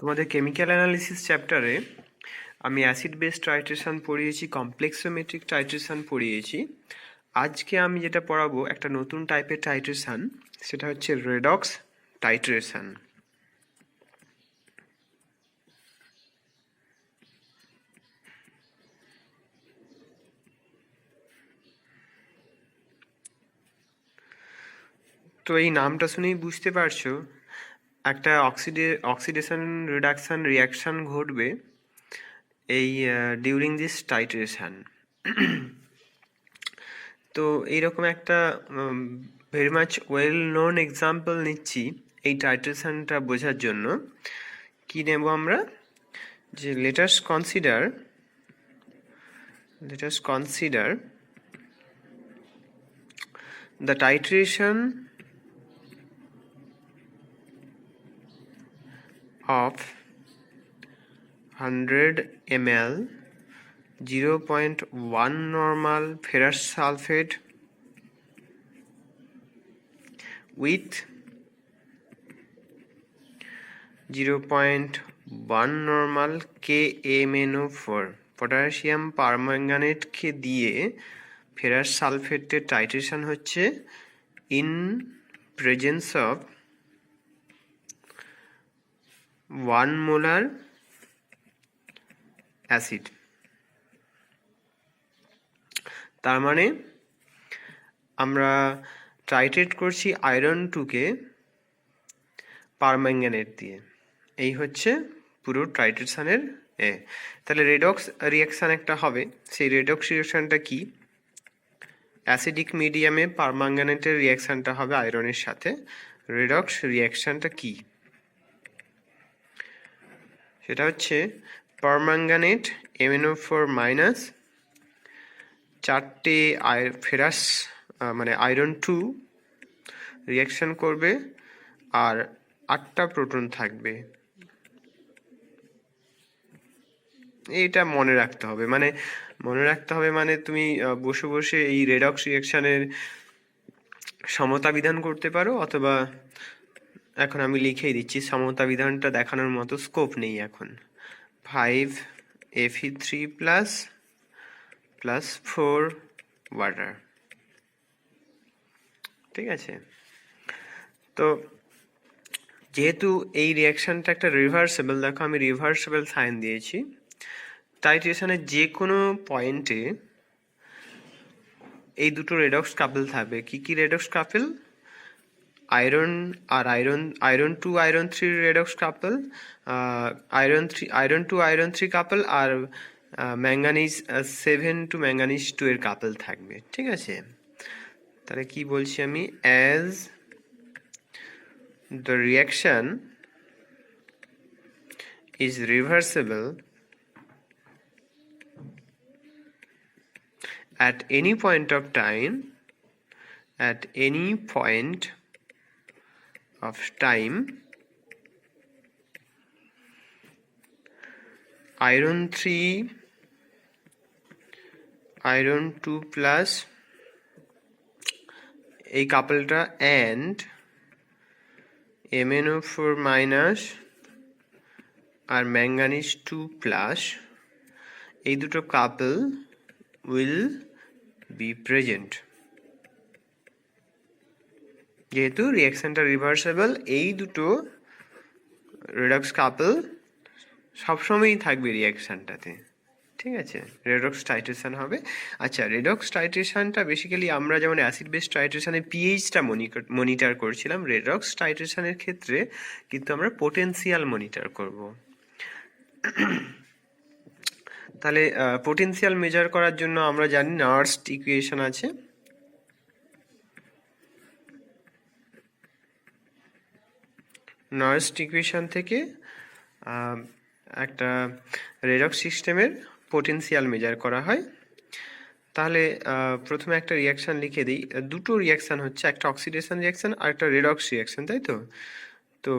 তোমাদের chemical analysis চ্যাপ্টারে আমি অ্যাসিড বেস টাইট্রেশন পড়িয়েছি, কমপ্লেক্সোমেট্রিক টাইট্রেশন পড়িয়েছি। আজকে আমি যেটা পড়াবো একটা নতুন টাইপের টাইট্রেশন, সেটা হচ্ছে রেডক্স টাইট্রেশন। তো এই নামটা শুনেই বুঝতে পারছো একটা অক্সিডেশন রিডাকশন রিয়াকশন ঘটবে এই ডিউরিং দিস টাইট্রেশন। তো এইরকম একটা very much well known example নিচ্ছি এই টাইট্রেশনটা বোঝার জন্য। কি নেব আমরা, যে let us consider the titration of 100 ml 0.1 normal ferrous sulfate with 0.1 normal KMnO4 potassium পারম্যাঙ্গানেটকে দিয়ে ফেরাস সালফেটের টাইট্রেশন হচ্ছে in presence of 1 molar acid. তার মানে আমরা টাইট্রেট করছি আয়রন 2কে পারম্যাঙ্গানেট দিয়ে। এই হচ্ছে পুরো টাইট্রেশনের তাহলে রেডক্স রিয়াকশান একটা হবে। সেই রেডক্স রিয়াকশানটা কি? অ্যাসিডিক মিডিয়ামে পারম্যাঙ্গানেটের রিয়াকশানটা হবে আয়রনের সাথে। রেডক্স রিয়াকশানটা কি? সেটা হচ্ছে পারম্যাঙ্গানেট MnO4 মাইনাস 4টে ফেরাস মানে আয়রন 2 রিয়াকশান করবে আর 8টা প্রোটন থাকবে। এইটা মনে রাখতে হবে, মানে তুমি বসে বসে এই রেডক্স রিয়াকশানের সমতা বিধান করতে পারো, অথবা এখন আমি লিখেই দিচ্ছি, সমতা বিধানটা দেখানোর মতো স্কোপ নেই এখন। 5Fe3 প্লাস 4 ওয়াটার, ঠিক আছে? তো যেহেতু এই রিয়াকশানটা একটা রিভার্সেবল, দেখো আমি রিভার্সেবল সাইন দিয়েছি। টাইট্রেশনের যে কোনো পয়েন্টে এই দুটো রেডক্স কাপল থাকবে। কি রেডক্স কাপল? আয়রন 2 আয়রন 3 রেডক্স কাপল, আয়রন 2 আয়রন 3 কাপল, আর ম্যাঙ্গানিজ 7 টু ম্যাঙ্গানিজ 2 এর কাপল থাকবে, ঠিক আছে? তাহলে কি বলছি আমি, as the reaction is reversible at any point of time, iron 3 iron 2 plus এই কাপলটা and MnO4 মাইনাস আর ম্যাঙ্গানিজ 2 প্লাস, এই দুটো কাপল উইল বি প্রেজেন্ট। যেহেতু রিয়াকশনটা রিভার্সেবল, এই দুটো রেডক্স কাপল সবসময়ই থাকবে রিয়াকশনটাতে, ঠিক আছে? রেডক্স টাইট্রেশন হবে। আচ্ছা, রেডক্স টাইট্রেশনটা বেসিক্যালি আমরা যেমন অ্যাসিড বেস টাইট্রেশনের পিএইচটা মনিটর করছিলাম, রেডক্স টাইট্রেশনের ক্ষেত্রে কিন্তু আমরা পোটেনশিয়াল মনিটর করব। তাহলে পোটেনশিয়াল মেজার করার জন্য আমরা জানি নার্স্ট ইকুয়েশন আছে। নার্স্ট ইকুয়েশন থেকে একটা রেডক্স সিস্টেমের পোটেনশিয়াল মেজার করা হয়। তাহলে প্রথমে একটা রিয়াকশান লিখে দিই। দুটো রিয়াকশান হচ্ছে, একটা অক্সিডেশন রিয়াকশান আর একটা রেডক্স রিয়াকশান, তাই তো? তো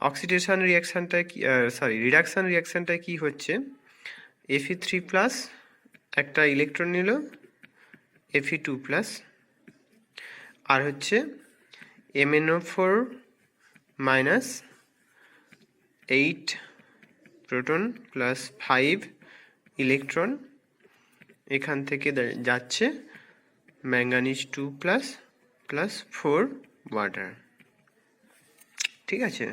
অক্সিডেশন রিয়াকশানটা কি, রিডাকশান রিয়াকশানটা কি হচ্ছে, Fe3 প্লাস একটা ইলেকট্রন নিল Fe2 প্লাস, আর হচ্ছে MnO4 minus 8 proton plus 5 electron, এখান থেকে যাচ্ছে ম্যাঙ্গানিজ 2 প্লাস প্লাস 4 ওয়াটার। ঠিক আছে,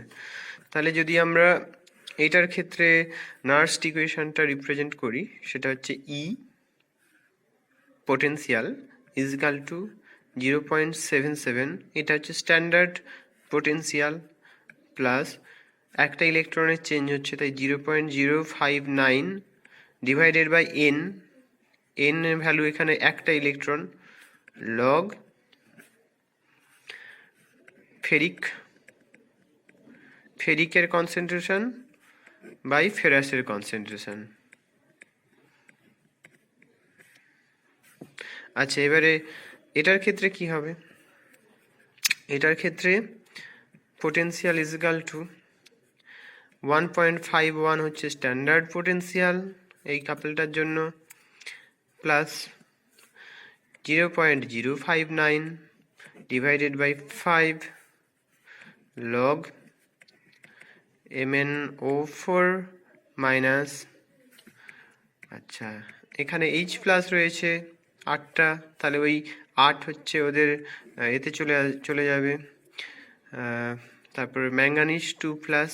তাহলে যদি আমরা এটার ক্ষেত্রে নার্স্ট ইকুয়েশনটা রিপ্রেজেন্ট করি, সেটা হচ্ছে ই পোটেন্সিয়াল ইজ ইকাল টু 0.77, এটা হচ্ছে স্ট্যান্ডার্ড পোটেন্সিয়াল, প্লাস একটা ইলেকট্রনের চেঞ্জ হচ্ছে তাই 0.059 ডিভাইডেড বাই এন, এন এর ভ্যালু এখানে একটা ইলেকট্রন, লগ ফেরিকের কনসেন্ট্রেশন বাই ফেরাসের কনসেন্ট্রেশন। আচ্ছা, এবারে এটার ক্ষেত্রে কি হবে? এটার ক্ষেত্রে পোটেন্সিয়াল ইজ ইকাল টু 1.51 হচ্ছে স্ট্যান্ডার্ড পোটেন্সিয়াল এই কাপেলটার জন্য, plus 0.059 divided by 5 log MnO4 minus, আচ্ছা এখানে H প্লাস রয়েছে 8টা, তাহলে ওই 8 হচ্ছে ওদের এতে চলে যাবে, তারপর ম্যাঙ্গানিজ 2 প্লাস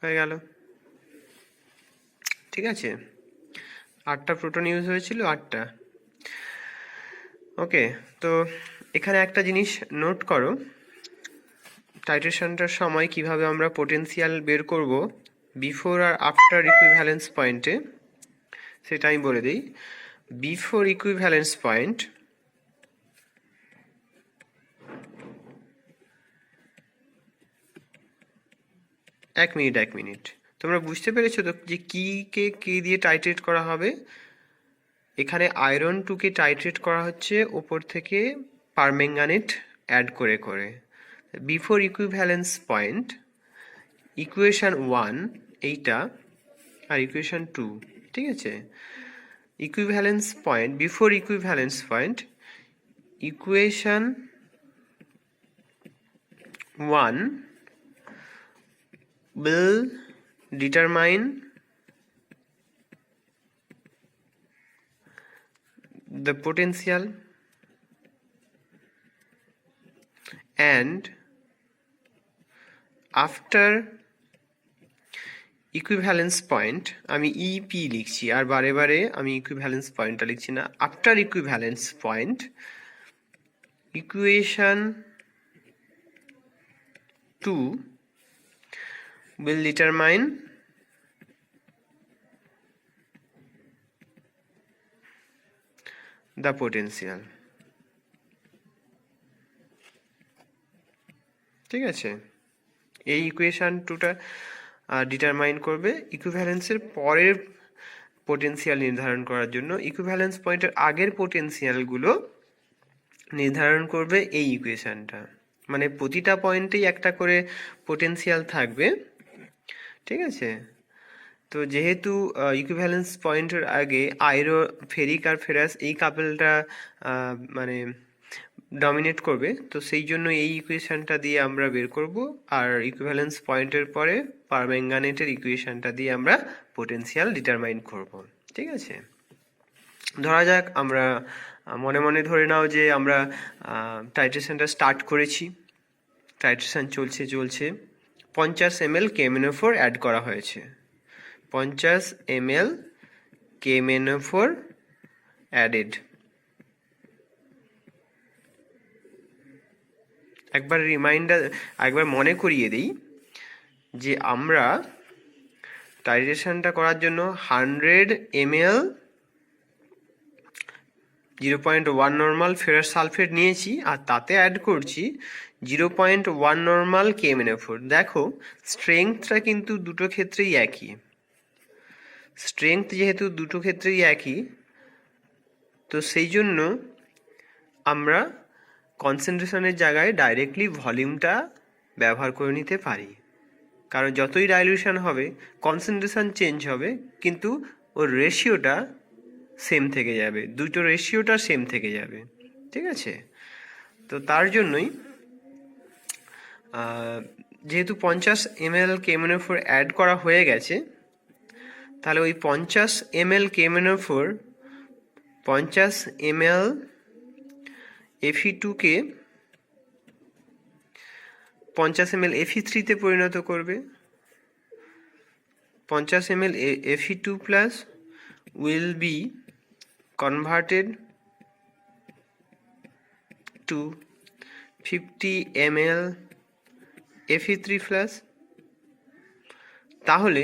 হয়ে গেল। ঠিক আছে, 8টা প্রোটন ইউজ হয়েছিল, 8টা। ওকে, তো এখানে একটা জিনিস নোট করো, টাইট্রেশনটার সময় কিভাবে আমরা পোটেনশিয়াল বের করব বিফোর আর আফটার ইকুইভ্যালেন্স পয়েন্টে, সেটা আমি বলে দিই। বিফোর ইকুইভ্যালেন্স পয়েন্ট এক মিনিট, তোমরা বুঝতে পেরেছো তো যে কি দিয়ে টাইট্রেট করা হবে? এখানে আয়রন 2কে টাইট্রেট করা হচ্ছে ওপর থেকে পারম্যাঙ্গানেট অ্যাড করে করে। বিফোর ইকুইভ্যালেন্স পয়েন্ট ইকুয়েশন 1 এইটা আর ইকুয়েশন 2, ঠিক আছে? Equivalence point, before equivalence point equation 1 will determine the potential and after equivalence point, আমি EP লিখছি আর বারে বারে আমি equivalence পয়েন্টটা লিখছি না। after equivalence point equation 2 will determine the potential। ঠিক আছে, এই ইকুয়েশন 2টা ডিটারমাইন করবে ইকুইভ্যালেন্সের পরের পোটেনশিয়াল নির্ধারণ করার জন্য। ইকুইভ্যালেন্স পয়েন্টের আগের পোটেনশিয়ালগুলো নির্ধারণ করবে এই ইকুয়েশনটা, মানে প্রতিটা পয়েন্টেই একটা করে পোটেনশিয়াল থাকবে। ঠিক আছে, তো যেহেতু ইকুইভ্যালেন্স পয়েন্টের আগে ফেরিক আর ফেরাস এই কাপেলটা মানে ডমিনেট করবে, তো সেই জন্য এই ইকুয়েশনটা দিয়ে আমরা বের করব, আর ইকুইভ্যালেন্স পয়েন্টের পরে পারম্যাঙ্গানেটের ইকুয়েশনটা দিয়ে আমরা পোটেনশিয়াল ডিটারমাইন করব। ঠিক আছে, ধরা যাক আমরা মনে মনে ধরে নাও যে আমরা টাইট্রেশনটা স্টার্ট করেছি, টাইট্রেশন চলছে 50 ml KMnO4 অ্যাড করা হয়েছে, 50 ml KMnO4 অ্যাডেড। একবার মনে করিয়ে দিই যে আমরা টাইট্রেশনটা করার জন্য 100 ml 0.1 নর্মাল ফেরাস সালফেট নিয়েছি আর তাতে অ্যাড করছি 0.1 নর্মাল KMnO4। দেখো স্ট্রেংথটা কিন্তু দুটো ক্ষেত্রেই একই, স্ট্রেংথ যেহেতু দুটো ক্ষেত্রেই একই, তো সেই জন্য আমরা কনসেন্ট্রেশনের জায়গায় ডাইরেক্টলি ভলিউমটা ব্যবহার করে নিতে পারি, কারণ যতই ডাইলিউশন হবে কনসেন্ট্রেশন চেঞ্জ হবে কিন্তু ওর রেশিওটা সেম থেকে যাবে, দুটো রেশিওটা সেম থেকে যাবে। ঠিক আছে, তো তার জন্যই যেহেতু 50 ml KMnO4 অ্যাড করা হয়ে গেছে, তাহলে ওই 50 ml KMnO4 50 ml Fe2 কে 50 ml Fe3 তে পরিণত করবে। 50 ml Fe2 plus will be converted to 50 ml Fe3 plus। তাহলে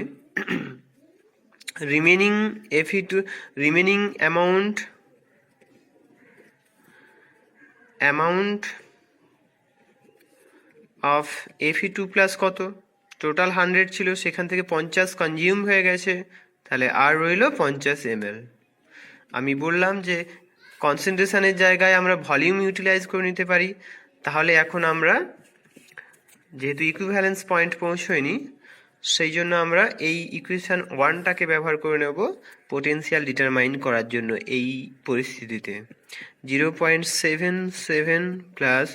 remaining amount of Fe2 plus কত? টোটাল 100 ছিল, সেখান থেকে 50 কনজিউম হয়ে গেছে, তাহলে আর রইল 50 ml। আমি বললাম যে কনসেন্ট্রেশনের জায়গায় আমরা ভলিউম ইউটিলাইজ করে নিতে পারি। তাহলে এখন আমরা যেহেতু ইকুইভ্যালেন্স পয়েন্ট পৌঁছয়নি, সেই জন্য আমরা এই ইকুয়েশন 1টাকে ব্যবহার করে নেব পোটেনশিয়াল ডিটারমাইন করার জন্য। এই পরিস্থিতিতে 0.77 প্লাস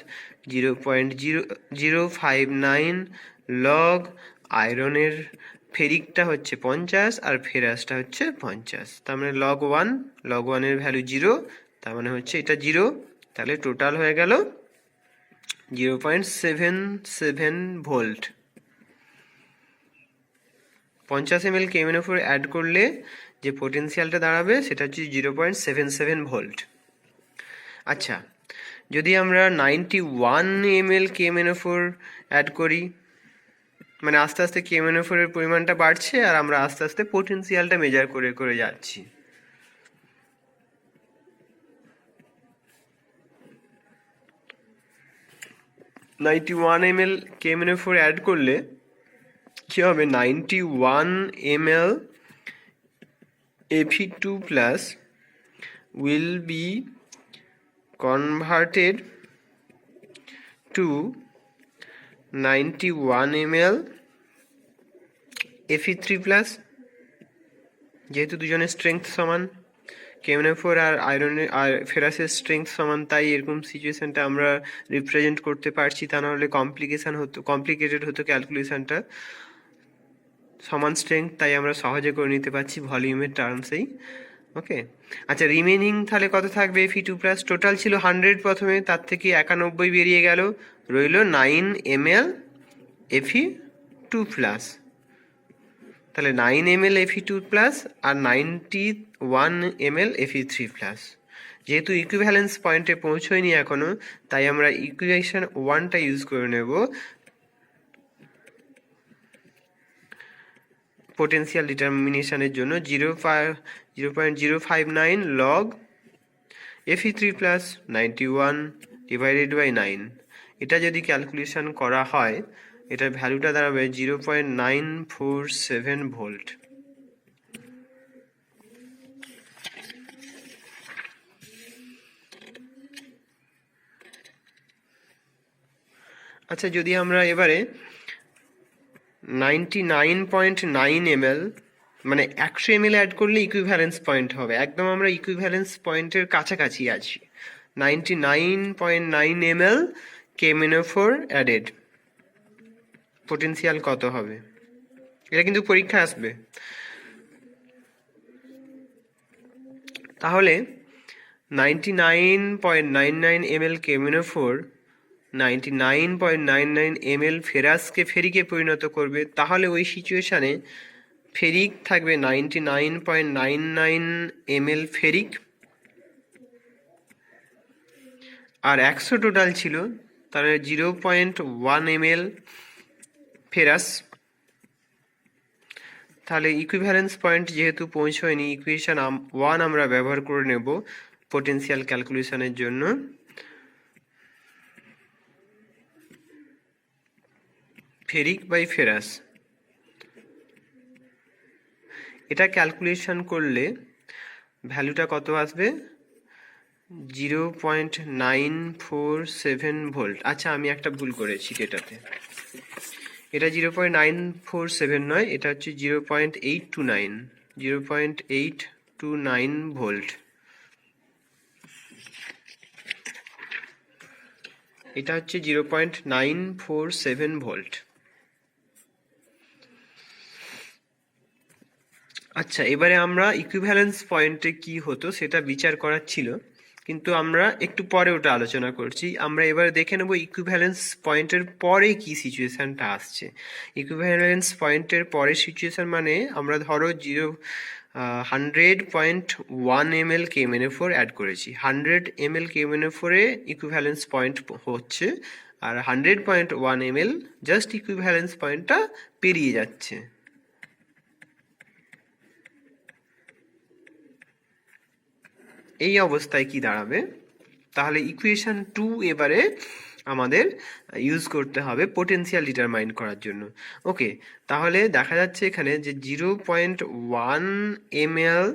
0.0059 লগ আয়রনের ফেরিকটা হচ্ছে 50 আর ফেরাসটা হচ্ছে 50, তার মানে লগ 1 এর ভ্যালু 0, তার মানে হচ্ছে এটা 0, তাহলে টোটাল হয়ে গেল 0.77 ভোল্ট। 50 ml KMnO4 অ্যাড করলে যে পোটেনশিয়ালটা দাঁড়াবে সেটা হচ্ছে 0.77 ভোল্ট। আচ্ছা, যদি আমরা 91 ml KMnO4 অ্যাড করি, মানে আস্তে আস্তে KMnO4 এর পরিমাণটা বাড়ছে আর আমরা আস্তে আস্তে পোটেনশিয়ালটা মেজার করে করে যাচ্ছি। ml KMnO4 অ্যাড করলে কি হবে? 91 ml Fe2 plus will be converted to 91 ml Fe3 plus। যেহেতু দুজনের স্ট্রেংথ সমান, KMnO4 আর আয়রনের আর ফেরাসের স্ট্রেংথ সমান, তাই এরকম সিচুয়েশনটা আমরা রিপ্রেজেন্ট করতে পারছি। তা নাহলে কমপ্লিকেটেড হতো ক্যালকুলেশনটা। সমান স্ট্রেংথ, তাই আমরা সহজে করে নিতে পারছি ভলিউমের টার্মসেই। ওকে, আচ্ছা, রিমেনিং তাহলে কত থাকবে? Fe2 প্লাস টোটাল ছিল 100 প্রথমে, তার থেকে 91 বেরিয়ে গেল, রইল 9 ml Fe2 প্লাস। তাহলে 9 ml Fe2 প্লাস আর 91 ml Fe3 প্লাস। যেহেতু ইকুইভ্যালেন্স পয়েন্টে পৌঁছয়নি এখনো, তাই আমরা ইকুয়েশন 1টা ইউজ করে নেব পোটেনশিয়াল ডিটারমিনেশনের জন্য। 0.059 log Fe3 plus 91 divided by 9। এটা যদি ক্যালকুলেশন করা হয়, এটার ভ্যালুটা দাঁড়াবে 0.947 ভোল্ট। আচ্ছা, যদি আমরা এবারে 99.9 ml মানে 100 ml অ্যাড করলে ইকুইভ্যালেন্স পয়েন্ট হবে, একদম আমরা ইকুইভ্যালেন্স পয়েন্টের কাছাকাছি আছি। 99.9 ml KMnO4 অ্যাডেড, পোটেনশিয়াল কত হবে? এটা কিন্তু পরীক্ষা আসবে। তাহলে 99.99 ml KMnO4 99.99 ml ফেরাসকে ফেরিকে পরিণত করবে। তাহলে ওই সিচুয়েশানে ফেরিক থাকবে 99.99 ml ফেরিক, আর 100 টোটাল ছিল, তাহলে 0.1 ml ফেরাস। তাহলে ইকুইভ্যালেন্স পয়েন্ট যেহেতু পৌঁছয়নি, ইকুয়েশন 1 আমরা ব্যবহার করে নেব পোটেনশিয়াল ক্যালকুলেশনের জন্য। ফেরিক বাই ফেরাস, এটা ক্যালকুলেশন করলে ভ্যালুটা কত আসবে? 0.947 ভোল্ট। আচ্ছা, আমি একটা ভুল করেছি ডেটাতে, এটা 0.947 নয়, এটা হচ্ছে 0.829 ভোল্ট। এটা হচ্ছে 0.947 ভোল্ট। আচ্ছা, এবারে আমরা ইকুইভ্যালেন্স পয়েন্টে কি হতো সেটা বিচার করার ছিল, কিন্তু আমরা একটু পরে ওটা আলোচনা করছি। আমরা এবারে দেখে নেব ইকুইভ্যালেন্স পয়েন্টের পরে কি সিচুয়েশনটা আসছে। ইকুইভ্যালেন্স পয়েন্টের পরে সিচুয়েশন মানে আমরা ধরো 100.1 ml KMnO4 অ্যাড করেছি, 100 ml KMnO4-এ ইকুইভ্যালেন্স পয়েন্ট হচ্ছে, আর 100.1 ml জাস্ট ইকুইভ্যালেন্স পয়েন্টটা পেরিয়ে যাচ্ছে। এই অবস্থায় কি দাঁড়াবে, তাহলে ইকুয়েশন 2 এবারে আমাদের ইউজ করতে হবে পোটেনশিয়াল ডিটারমাইন করার জন্য। ওকে, তাহলে দেখা যাচ্ছে এখানে যে 0.1 ml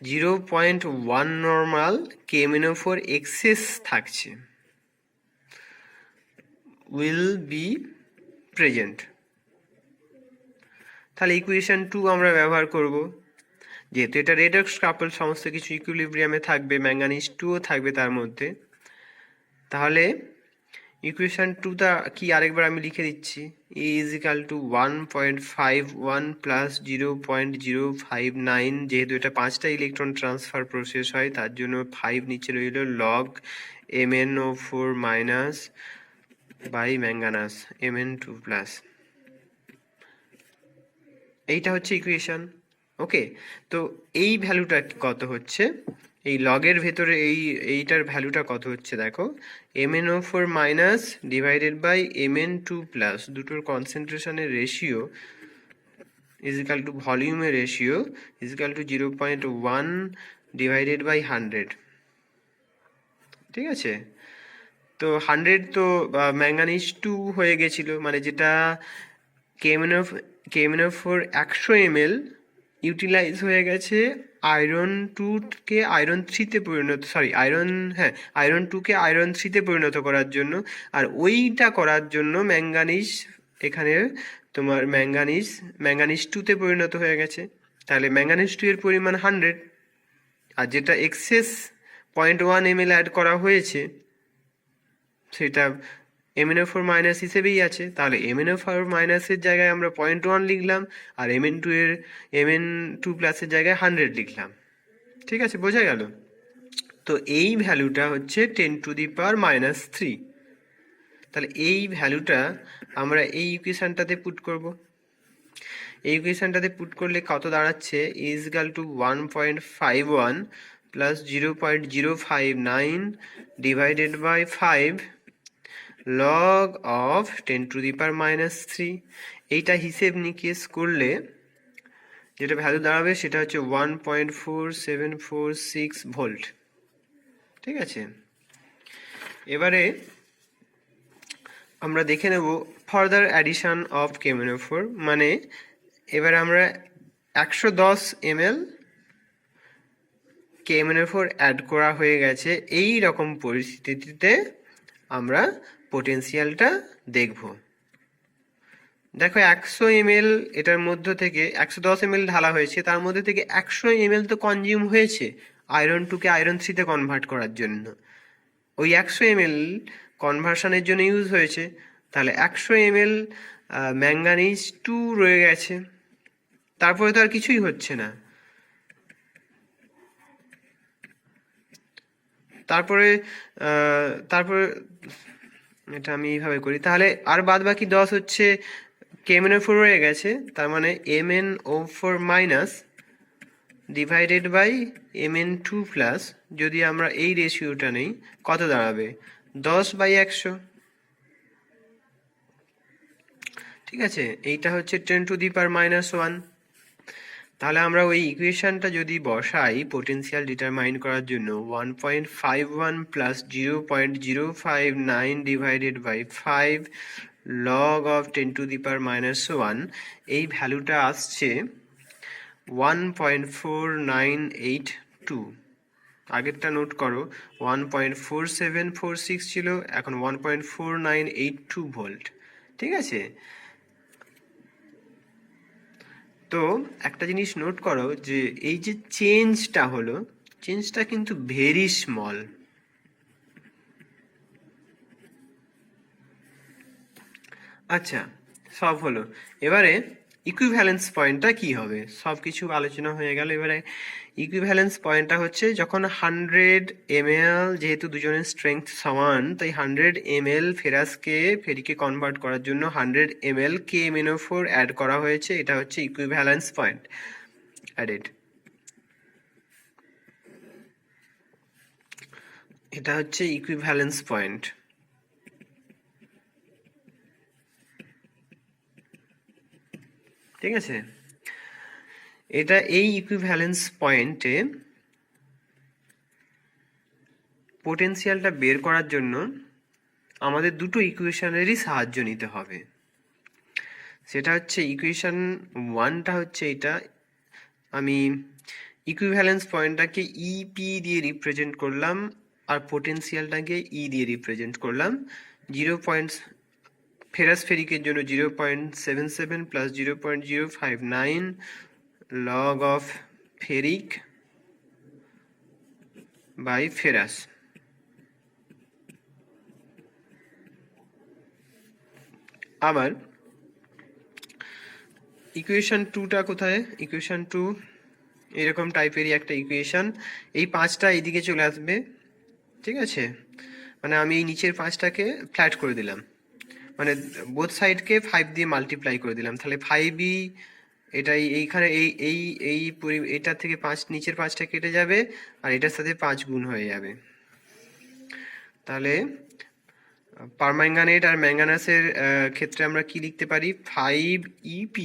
0.1 নর্মাল KMnO4 এক্সেস থাকছে, উইল বি প্রেজেন্ট। তাহলে ইকুয়েশন 2 আমরা ব্যবহার করব, যেহেতু এটা রেডক্স কাপল সমস্ত কিছু ইকুইলিব্রিয়ামে থাকবে, ম্যাঙ্গানিজ 2ও থাকবে তার মধ্যে। তাহলে ইকুয়েশন 2টা কি আরেকবার আমি লিখে দিচ্ছি, E = 1.51 প্লাস 0.059, যেহেতু এটা 5টা ইলেকট্রন ট্রান্সফার প্রসেস হয় তার জন্য 5 নিচে রইল log MnO4 minus by manganous Mn2 plus. এইটা হচ্ছে ইকুয়েশন। ওকে, তো এই ভ্যালুটা কত হচ্ছে, এই লগের ভেতরে এইটার ভ্যালুটা কত হচ্ছে দেখো, MnO4 minus divided by Mn2 plus, দুটোর কনসেন্ট্রেশনের রেশিও ইজিক্যাল টু ভলিউমের ratio equal to 0.1 divided by 100। ঠিক আছে, তো 100 তো ম্যাঙ্গানিজ 2 হয়ে গেছিল, মানে যেটা KMnO4 100 ml ইউটিলাইজ হয়ে গেছে আয়রন 2কে আয়রন 3-তে পরিণত, আয়রন 2কে আয়রন 3-তে পরিণত করার জন্য। আর ওইটা করার জন্য ম্যাঙ্গানিজ এখানে তোমার ম্যাঙ্গানিজ 2-তে পরিণত হয়ে গেছে। তাহলে ম্যাঙ্গানিজ 2 এর পরিমাণ 100, আর যেটা এক্সেস 0.1 ml অ্যাড করা হয়েছে সেটা MnO4 মাইনাস হিসেবেই আছে। তাহলে MnO4 মাইনাসের জায়গায় আমরা 0.1 লিখলাম, আর Mn2 প্লাসের জায়গায় 100 লিখলাম। ঠিক আছে, বোঝা গেল? তো এই ভ্যালুটা হচ্ছে 10⁻³ তাহলে এই ভ্যালুটা আমরা এই ইকুয়েশনটাতে পুট করব। এই ইকুয়েশনটাতে পুট করলে কত দাঁড়াচ্ছে, = 1.51 plus 0.059 divided by 5 log of 10⁻³ এইটা হিসেব নিকেশ করলে যেটা ভ্যালু দাঁড়াবে সেটা হচ্ছে 1.4746 ভোল্ট। ঠিক আছে, এবারে আমরা দেখে নেব ফার্দার অ্যাডিশন অফ KMnO4, মানে এবারে আমরা 110 ml KMnO4 অ্যাড করা হয়ে গেছে। এই রকম পরিস্থিতিতে আমরা পোটেনশিয়ালটা দেখব। দেখো 100 ml এটার মধ্যে থেকে 110 ml ঢালা হয়েছে, তার মধ্যে থেকে 100 ml তো কনজিউম হয়েছে আয়রন 2কে আয়রন 3-তে কনভার্ট করার জন্য, ওই 100 ml কনভার্সনের জন্য ইউজ হয়েছে। তাহলে 100 ml ম্যাঙ্গানিজ 2 রয়ে গেছে, তারপরে তো আর কিছুই হচ্ছে না। তারপরে এটা আমি এইভাবে করি, তাহলে আর বাদ বাকি 10 হচ্ছে KMnO4 রয়ে গেছে, তার মানে MnO4 minus divided by Mn2 plus, যদি আমরা এই রেশিওটা নেই কত দাঁড়াবে, 10/100। ঠিক আছে, এইটা হচ্ছে 10⁻⁻1। তাহলে আমরা ওই ইকুয়েশনটা যদি বসাই পোটেনশিয়াল ডিটারমাইন করার জন্য, 1.51 plus 0.059 divided by 5 log of 10⁻⁻1, এই ভ্যালুটা আসছে 1.4982। আগেরটা নোট করো, 1.4746 ছিল, এখন 1.4982 ভোল্ট। ঠিক আছে, তো একটা জিনিস নোট করো যে এই যে চেঞ্জটা হলো, চেঞ্জটা কিন্তু ভেরি স্মল। আচ্ছা, সব হলো। এবারে ইকুইভ্যালেন্স পয়েন্টটা কি হবে, সব কিছু আলোচনা হয়ে গেল। এবারে ইকুইভ্যালেন্স পয়েন্টটা হচ্ছে যখন 100 ml, যেহেতু দুজনের স্ট্রেংথ সমান, তাই 100 ml ফেরিকে কনভার্ট করার জন্য 100 ml KMnO4 অ্যাড করা হয়েছে। এটা হচ্ছে ইকুইভ্যালেন্স পয়েন্ট অ্যাডেড। এটা হচ্ছে ইকুইভ্যালেন্স পয়েন্ট। ঠিক আছে, এটা এই ইকুইভ্যালেন্স পয়েন্টে পোটেনশিয়ালটা বের করার জন্য আমাদের দুটো ইকুয়েশনেরই সাহায্য নিতে হবে। সেটা হচ্ছে ইকুয়েশন 1টা হচ্ছে এটা, আমি ইকুইভ্যালেন্স পয়েন্টটাকে ইপি দিয়ে রিপ্রেজেন্ট করলাম আর পোটেনশিয়ালটাকে ই দিয়ে রিপ্রেজেন্ট করলাম। 0. ফেরাস ফেরিকের জন্য 0.77 plus 0.059 log of ferric by ferrous. আবার ইকুয়েশন 2টা কোথায়, ইকুয়েশন 2 এরকম টাইপেরই একটা ইকুয়েশন। এই 5টা এইদিকে চলে আসবে। ঠিক আছে, মানে আমি এই নিচের 5টাকে ফ্ল্যাট করে দিলাম, মানে বোথ সাইডকে 5 দিয়ে মাল্টিপ্লাই করে দিলাম, তাহলে 5ই এটাই এইখানে এইটার থেকে 5 নিচের 5টা কেটে যাবে আর এটার সাথে 5 গুণ হয়ে যাবে। তাহলে পারম্যাঙ্গানেট আর ম্যাঙ্গানাসের ক্ষেত্রে আমরা কি লিখতে পারি, 5EP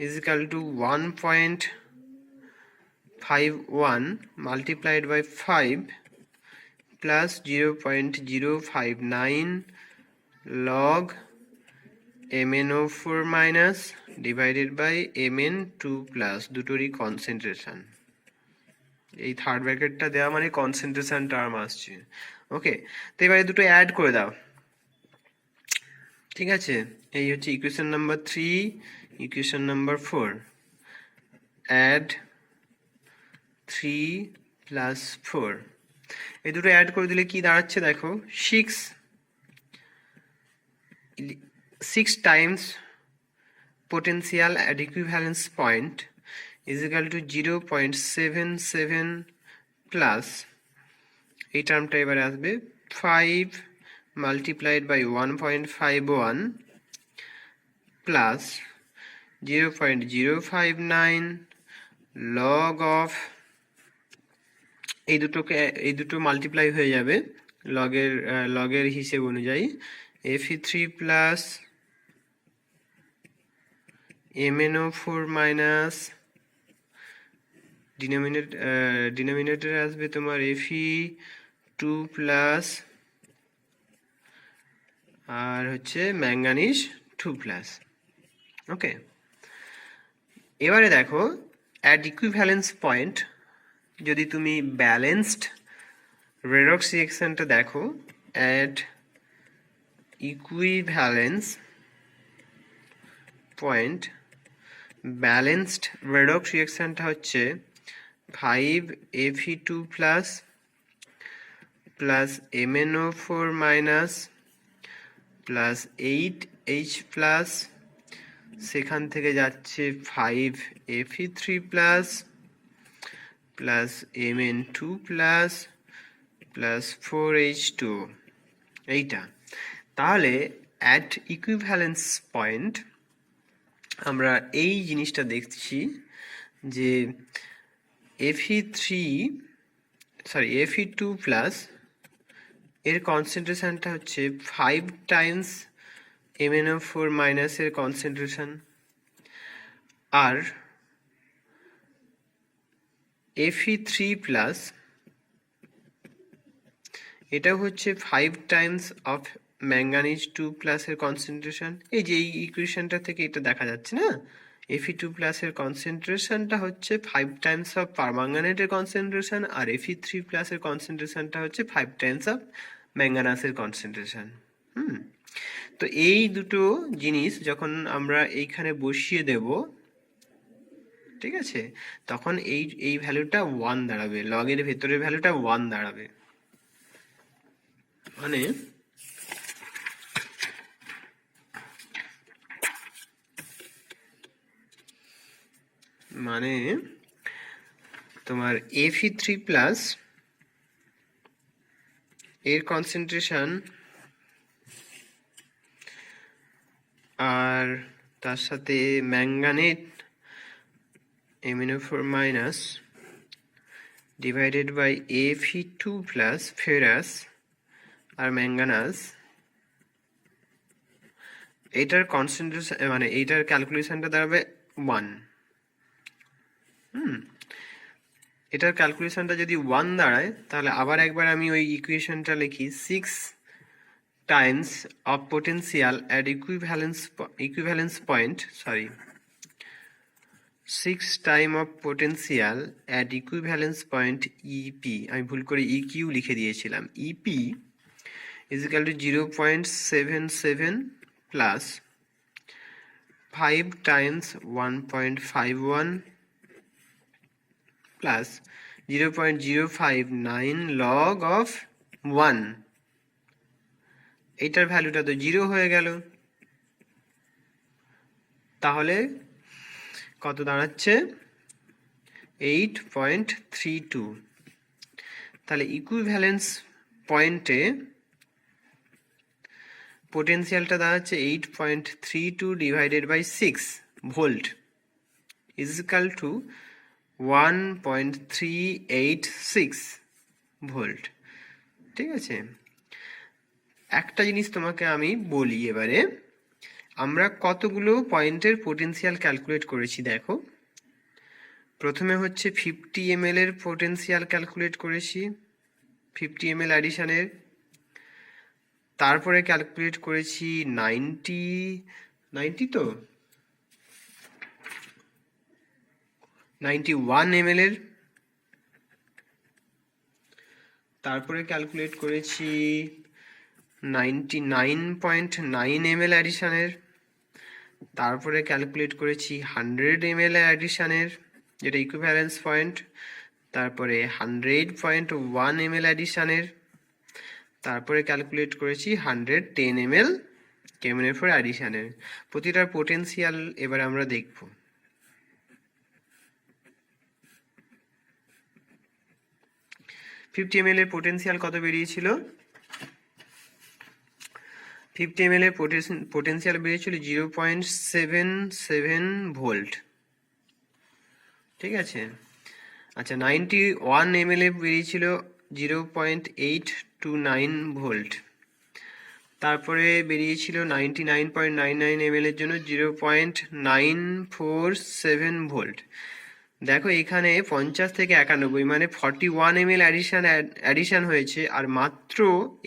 is equal to 1.51 multiplied by 5 plus 0.059 log MnO4 minus divided by Mn2 plus, দুটোরই কনসেন্ট্রেশন। এই থার্ড ব্র্যাকেটটা দেওয়া মানে কনসেন্ট্রেশন টার্ম আসছে। ওকে, তো এবারে দুটো অ্যাড করে দাও। ঠিক আছে, এই হচ্ছে equation number 3, equation number 4। Add 3 plus 4, এই দুটো অ্যাড করে দিলে কি দাঁড়াচ্ছে দেখো, 6 Times potential at equivalence point is equal to 0.77 plus, এই টার্মটা এবারে আসবে 5 multiplied by 1.51 plus 0.059 log of, এই দুটো মাল্টিপ্লাই হয়ে যাবে লগের হিসেব অনুযায়ী, Fe3 প্লাস MnO4 মাইনাস ডিনোমিনেটরে আসবে তোমার Fe2 প্লাস আর হচ্ছে ম্যাঙ্গানিজ 2 প্লাস। ওকে, এবারে দেখো অ্যাট ইকুইভ্যালেন্স পয়েন্ট যদি তুমি ব্যালেন্সড রেডক্স রিঅ্যাকশনটা দেখো, at equivalence point balanced redox রিঅ্যাকশনটা হচ্ছে 5Fe2 plus plus MnO4 minus plus 8H plus, সেখান থেকে যাচ্ছে 5Fe3 plus plus Mn2 plus plus 4H2, এইটা। তাহলে অ্যাট ইকুইভ্যালেন্স পয়েন্ট আমরা এই জিনিসটা দেখছি যে Fe2 প্লাস এর কনসেন্ট্রেশনটা হচ্ছে 5 টাইমস MnO4 মাইনাসের কনসেন্ট্রেশন, আর Fe3 প্লাস এটা হচ্ছে 5 টাইমস অফ ম্যাঙ্গানিজ 2 প্লাসের কনসেন্ট্রেশন। এই যে এই ইকুয়েশনটা থেকে এটা দেখা যাচ্ছে না, Fe2 প্লাসের কনসেন্ট্রেশনটা হচ্ছে 5 টাইমস অফ পারম্যাঙ্গানেটের কনসেন্ট্রেশন, আর Fe3 প্লাসের কনসেন্ট্রেশনটা হচ্ছে 5 টাইমস অফ ম্যাঙ্গানাসের কনসেন্ট্রেশন। তো এই দুটো জিনিস যখন আমরা এইখানে বসিয়ে দেব, ঠিক আছে, তখন এই ভ্যালুটা 1 দাঁড়াবে, লগের ভেতরের ভ্যালুটা 1 দাঁড়াবে। মানে মানে তোমার Fe3+ এর কনসেন্ট্রেশন আর তার সাথে manganate MnO4- divided by Fe2+ ferrous আর ম্যাঙ্গানাস, এটার কনসেন্ট্রেশন মানে এইটার ক্যালকুলেশনটা দাঁড়াবে 1। এটার ক্যালকুলেশনটা যদি 1 দাঁড়ায় তাহলে আবার একবার আমি ওই ইকুয়েশনটা লিখি, 6 times of potential at equivalence point, 6 time of potential at equivalence point EP, আমি ভুল করে EQ লিখে দিয়েছিলাম, EP is equal to 0.77 plus 5 times 1.51 plus 0.059 log of 1, এটার ভ্যালুটা তো 0 হয়ে গেল। তাহলে কত দাঁড়াচ্ছে? 8.32। তাহলে ইকুইভ্যালেন্স পয়েন্টে পোটেনশিয়ালটা দাঁড়াচ্ছে 8.32 divided by 6 volt is equal to 1.386 volt. ঠিক আছে, একটা জিনিস তোমাকে আমি বলি এবারে, আমরা কতগুলো পয়েন্টের পোটেনশিয়াল ক্যালকুলেট করেছি দেখো। প্রথমে হচ্ছে 50 ml এর পোটেনশিয়াল ক্যালকুলেট করেছি, 50 ml অ্যাডিশনের। তারপরে ক্যালকুলেট করেছি 91 ml এর। তারপরে ক্যালকুলেট করেছি 99.9 ml অ্যাডিশনের। তারপরে ক্যালকুলেট করেছি 100 ml অ্যাডিশনের, যেটা ইকুইভ্যালেন্স পয়েন্ট। তারপরে 100.1 ml অ্যাডিশনের। তারপরে ক্যালকুলেট করেছি 110 ml কেমনেফোর অ্যাডিশনের। প্রতিটার পোটেনশিয়াল এবার আমরা দেখব। ফিফটি ml এর পোটেনশিয়াল কত বেরিয়েছিল? 50 ml এর পোটেনশিয়াল বেরিয়েছিল 0.77 ভোল্ট। ঠিক আছে, আচ্ছা 91 ml এ বেরিয়েছিল 0.829 ভোল্ট। তারপরে বেরিয়েছিল 99.99 ml এর জন্য 0.947 ভোল্ট। দেখো এখানে 50 থেকে 91 মানে 41 ml অ্যাডিশন হয়েছে, আর মাত্র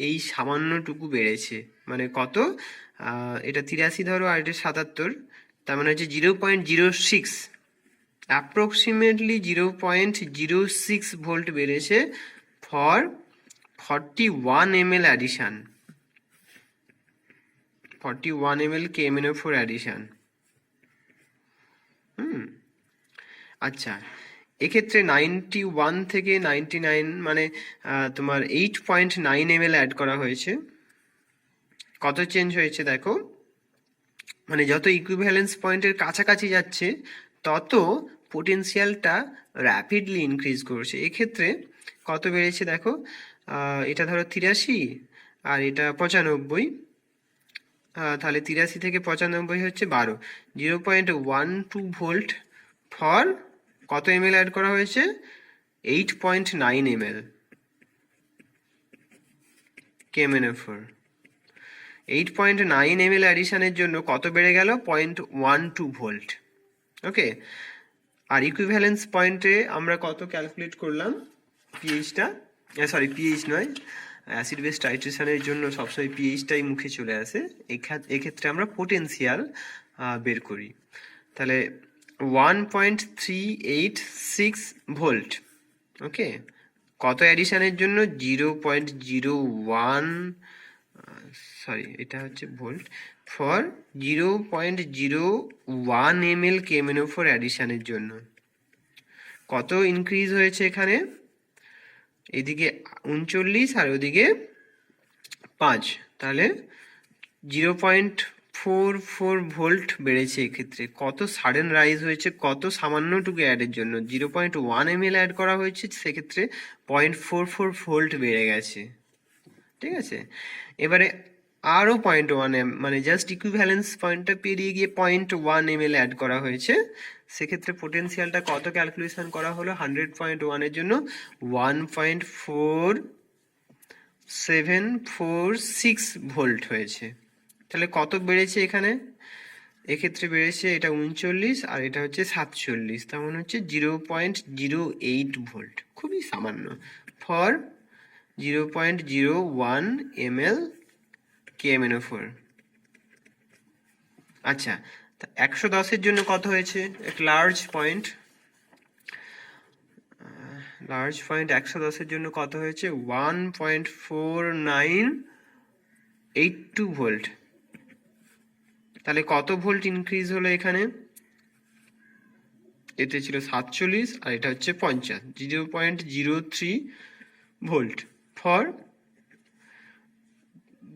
এই সামান্যটুকু বেড়েছে। মানে কত? এটা 83 ধরো আর এটা 77, তার মানে হচ্ছে 0.06, অ্যাপ্রক্সিমেটলি 0.06 ভোল্ট বেড়েছে for 41 ml addition, 41 ml KMnO4 addition. আচ্ছা, এক্ষেত্রে 91 থেকে 99 মানে তোমার 8.9 ml অ্যাড করা হয়েছে। কত চেঞ্জ হয়েছে দেখো, মানে যত ইকুইভ্যালেন্স পয়েন্টের কাছাকাছি যাচ্ছে তত পোটেনশিয়ালটা র্যাপিডলি ইনক্রিজ করছে। এক্ষেত্রে কত বেড়েছে দেখো, এটা ধরো 83 আর এটা 95, তাহলে 83 থেকে 95 হচ্ছে 12, 0.12 ভোল্ট ফর কত ml অ্যাড করা হয়েছে? 8.9 ml KMnO4। 8.9 ml অ্যাডিশনের জন্য কত বেড়ে গেল? 0.12 ভোল্ট। ওকে, আর ইকুইভ্যালেন্স পয়েন্টে আমরা কত ক্যালকুলেট করলাম? পিএইচটা, পিএইচ নয়, অ্যাসিড বেস টাইট্রেশনের জন্য সবসময় পিএইচটাই মুখে চলে আসে। এক্ষেত্রে আমরা পোটেনশিয়াল বের করি। তাহলে 1.386 ভোল্ট। ওকে, কত অ্যাডিশনের জন্য? 0.01, এটা হচ্ছে ভোল্ট ফর 0.01 ml KMnO4 অ্যাডিশনের জন্য। কত ইনক্রিজ হয়েছে এখানে? এদিকে 39 আর ওদিকে 5, তাহলে 0.44 ভোল্ট বেড়েছে এক্ষেত্রে। কত সাডেন রাইজ হয়েছে, কত সামান্যটুকু অ্যাডের জন্য 0.1 ml অ্যাড করা হয়েছে, সেক্ষেত্রে 0.44 ভোল্ট বেড়ে গেছে। ঠিক আছে, এবারে আরও 0.1 মানে জাস্ট ইকুইভ্যালেন্স পয়েন্টটা পেরিয়ে গিয়ে 0.1 ml অ্যাড করা হয়েছে, সেক্ষেত্রে পোটেনশিয়ালটা কত ক্যালকুলেশন করা হলো 100.1 এর জন্য 1.4746 ভোল্ট হয়েছে। তাহলে কত বেড়েছে এখানে, এক্ষেত্রে বেড়েছে এটা 39 আর এটা হচ্ছে 47, তার মানে হচ্ছে 0.08 ভোল্ট, খুবই সামান্য, ফর 0.01 ml KMnO4। আচ্ছা, 110-এর জন্য কত হয়েছে, এক লার্জ পয়েন্ট, 110-এর জন্য কত হয়েছে 1.4982 ভোল্ট। তাহলে কত ভোল্ট ইনক্রিজ হলো এখানে, এতে ছিল 47 আর এটা হচ্ছে 50, 0.03 ভোল্ট ফর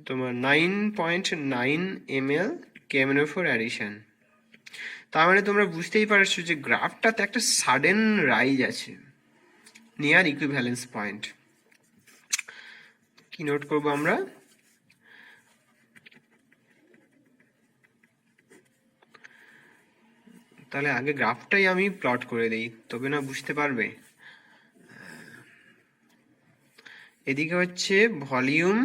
তোমার 9.9 ml KMnO4 অ্যাডিশন। তার মানে তোমরা বুঝতেই পারছো যে গ্রাফটাতে একটা সাডেন রাইজ আছে নিয়ার ইকুইভ্যালেন্স পয়েন্ট। কি নোট করবো আমরা, তাহলে আগে গ্রাফটাই আমি প্লট করে দিই, তবে না বুঝতে পারবে। এদিকে হচ্ছে ভলিউম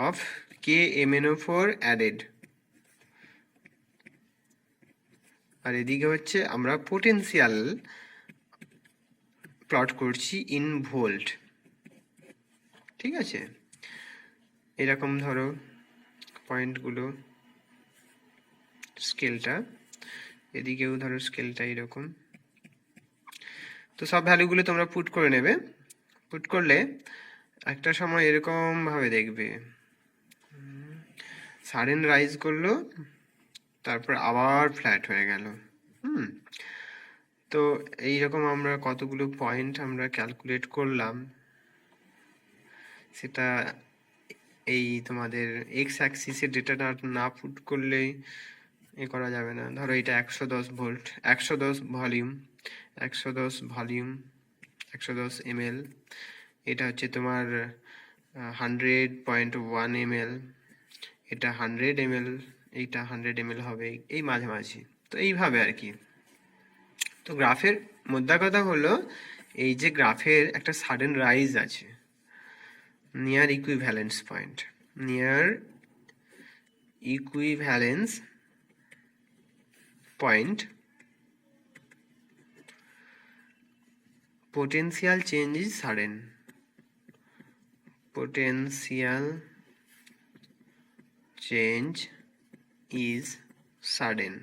অফ KMnO4 অ্যাডেড, আর এদিকে হচ্ছে আমরা পোটেনশিয়াল প্লট করছি ইন ভোল্ট। ঠিক আছে, এরকম ধরো পয়েন্টগুলো, স্কেলটা এদিকেও ধরো স্কেলটা এরকম। তো সব ভ্যালুগুলো তোমরা পুট করে নেবে, পুট করলে একটা সময় এরকম ভাবে দেখবে সাডেন রাইজ করলো, তারপর আবার ফ্ল্যাট হয়ে গেল। তো এইরকম আমরা কতগুলো পয়েন্ট আমরা ক্যালকুলেট করলাম, সেটা এই তোমাদের এক্স অ্যাক্সিসের ডেটাটা না পুট করলেই এ করা যাবে না। ধরো এটা 110 ভোল্ট, 110 ভলিউম, 110 ml, এটা হচ্ছে তোমার 100.1 ml, এটা 100 ml, এইটা 100 ml হবে এই মাঝামাঝি। তো এইভাবে আর কি। তো গ্রাফের মোদ্দা কথা হলো এই যে গ্রাফের একটা সাডেন রাইজ আছে near equivalence point, near equivalence point potential change is sudden, potential change is sudden।